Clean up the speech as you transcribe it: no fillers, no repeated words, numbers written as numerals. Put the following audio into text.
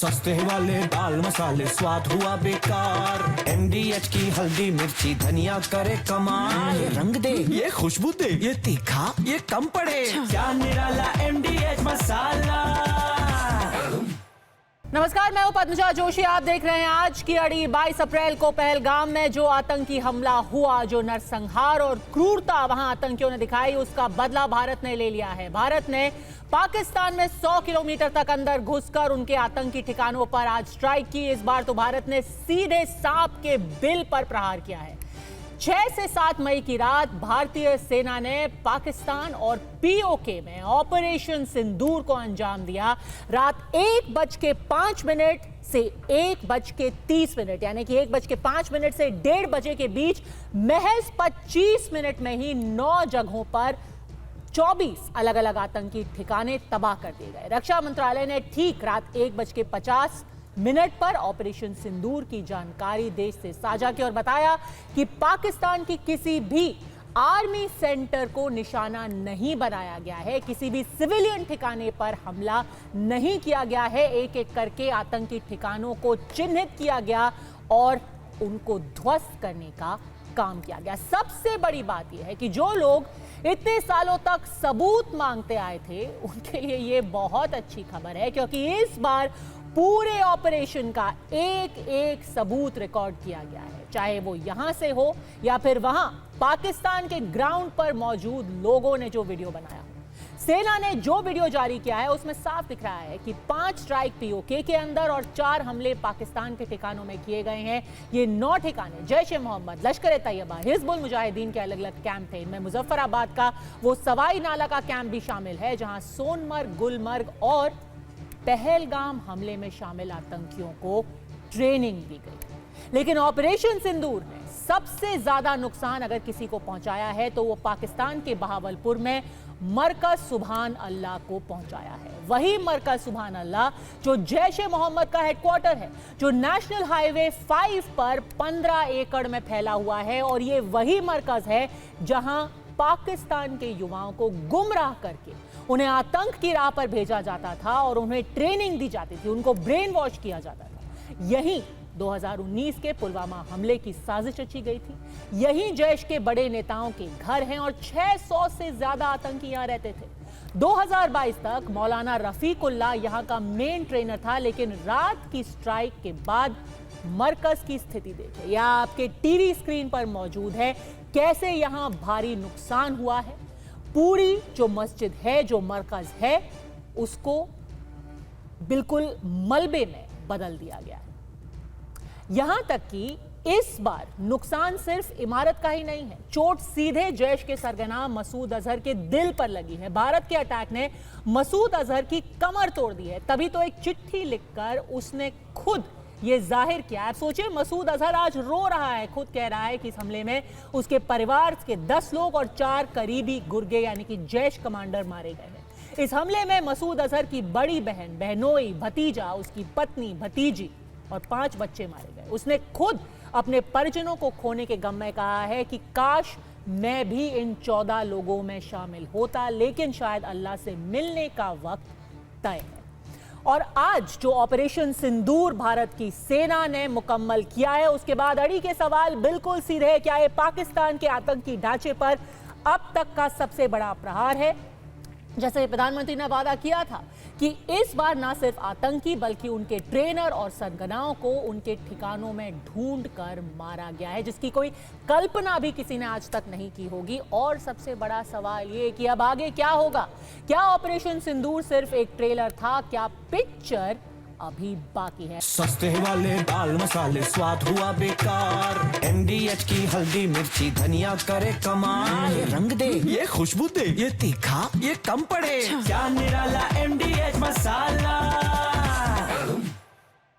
सस्ते वाले दाल मसाले स्वाद हुआ बेकार। MDH की हल्दी मिर्ची धनिया करे कमाल। ये रंग दे, ये खुशबू दे, ये तीखा, ये कम पड़े। क्या निराला MDH मसाला। नमस्कार, मैं हूं पद्मजा जोशी। आप देख रहे हैं आज की अड़ी। 22 अप्रैल को पहलगाम में जो आतंकी हमला हुआ, जो नरसंहार और क्रूरता वहां आतंकियों ने दिखाई, उसका बदला भारत ने ले लिया है। भारत ने पाकिस्तान में 100 किलोमीटर तक अंदर घुसकर उनके आतंकी ठिकानों पर आज स्ट्राइक की। इस बार तो भारत ने सीधे सांप के बिल पर प्रहार किया है। 6 से 7 मई की रात भारतीय सेना ने पाकिस्तान और POK में ऑपरेशन सिंदूर को अंजाम दिया। रात 1:05 से 1:30, यानी कि 1:05 से 1:30 बजे के बीच महज 25 मिनट में ही 9 जगहों पर 24 अलग अलग आतंकी ठिकाने तबाह कर दिए गए। रक्षा मंत्रालय ने ठीक रात 1:50 पर ऑपरेशन सिंदूर की जानकारी देश से साझा की और बताया कि पाकिस्तान की किसी भी आर्मी सेंटर को निशाना नहीं बनाया गया है, किसी भी सिविलियन ठिकाने पर हमला नहीं किया गया है। एक एक करके आतंकी ठिकानों को चिन्हित किया गया और उनको ध्वस्त करने का काम किया गया। सबसे बड़ी बात यह है कि जो लोग इतने सालों तक सबूत मांगते आए थे, उनके लिए यह बहुत अच्छी खबर है, क्योंकि इस बार पूरे ऑपरेशन का एक एक सबूत रिकॉर्ड किया गया है, चाहे वो यहां से हो या फिर वहां पाकिस्तान के ग्राउंड पर मौजूद लोगों ने जो वीडियो बनाया। सेना ने जो वीडियो जारी किया है उसमें साफ दिख रहा है कि 5 स्ट्राइक POK के अंदर और 4 हमले पाकिस्तान के ठिकानों में किए गए हैं। ये 9 ठिकाने जैश-ए-मोहम्मद, लश्कर-ए-तैयबा, हिजबुल मुजाहिदीन के अलग अलग कैंप थे। इनमें मुजफ्फराबाद का वो सवाई नाला का कैंप भी शामिल है, जहां सोनमर्ग, गुलमर्ग और पहलगाम हमले में शामिल आतंकियों को ट्रेनिंग दी गई। लेकिन ऑपरेशन सिंदूर ने सबसे ज्यादा नुकसान अगर किसी को पहुंचाया है तो वो पाकिस्तान के बहावलपुर में मरकज सुभान अल्लाह को पहुंचाया है। वही मरकज सुभान अल्लाह जो जैश-ए-मोहम्मद का हेडक्वार्टर है, जो नेशनल हाईवे 5 पर 15 एकड़ में फैला हुआ है, और ये वही मरकज है जहां पाकिस्तान के युवाओं को गुमराह करके उन्हें आतंक की राह पर भेजा जाता था और उन्हें ट्रेनिंग दी जाती थी, उनको ब्रेन वॉश किया जाता था। यही 2019 के पुलवामा हमले की साजिश रची गई थी। यही जैश के बड़े नेताओं के घर हैं और 600 से ज्यादा आतंकी यहां रहते थे। 2022 तक मौलाना रफीकुल्लाह यहां का मेन ट्रेनर था, लेकिन रात की स्ट्राइक के बाद मरकज की स्थिति देखें, यह आपके टीवी स्क्रीन पर मौजूद है, कैसे यहां भारी नुकसान हुआ है। पूरी जो मस्जिद है, जो मरकज है, उसको बिल्कुल मलबे में बदल दिया गया है। यहां तक कि इस बार नुकसान सिर्फ इमारत का ही नहीं है, चोट सीधे जैश के सरगना मसूद अजहर के दिल पर लगी है। भारत के अटैक ने मसूद अजहर की कमर तोड़ दी है। तभी तो एक चिट्ठी लिखकर उसने खुद ये जाहिर किया। आप सोचिए, मसूद अजहर आज रो रहा है, खुद कह रहा है कि इस हमले में उसके परिवार के 10 लोग और 4 करीबी गुर्गे यानी कि जैश कमांडर मारे गए हैं। इस हमले में मसूद अजहर की बड़ी बहन, बहनोई, भतीजा, उसकी पत्नी, भतीजी और 5 बच्चे मारे गए। उसने खुद अपने परिजनों को खोने के गम में कहा है कि काश मैं भी इन 14 लोगों में शामिल होता, लेकिन शायद अल्लाह से मिलने का वक्त तय है। और आज जो ऑपरेशन सिंदूर भारत की सेना ने मुकम्मल किया है, उसके बाद अड़ी के सवाल बिल्कुल सीधे है, क्या ये पाकिस्तान के आतंकी ढांचे पर अब तक का सबसे बड़ा प्रहार है? जैसे प्रधानमंत्री ने वादा किया था कि इस बार ना सिर्फ आतंकी बल्कि उनके ट्रेनर और सरगनाओं को उनके ठिकानों में ढूंढ कर मारा गया है, जिसकी कोई कल्पना भी किसी ने आज तक नहीं की होगी। और सबसे बड़ा सवाल ये कि अब आगे क्या होगा? क्या ऑपरेशन सिंदूर सिर्फ एक ट्रेलर था? क्या पिक्चर अभी बाकी है? सस्ते वाले दाल मसाले स्वाद हुआ बेकार। MDH की हल्दी मिर्ची धनिया करे कमाल। ये रंग दे, ये खुशबू दे, ये तीखा, ये कम पड़े। क्या निराला MDH मसाला।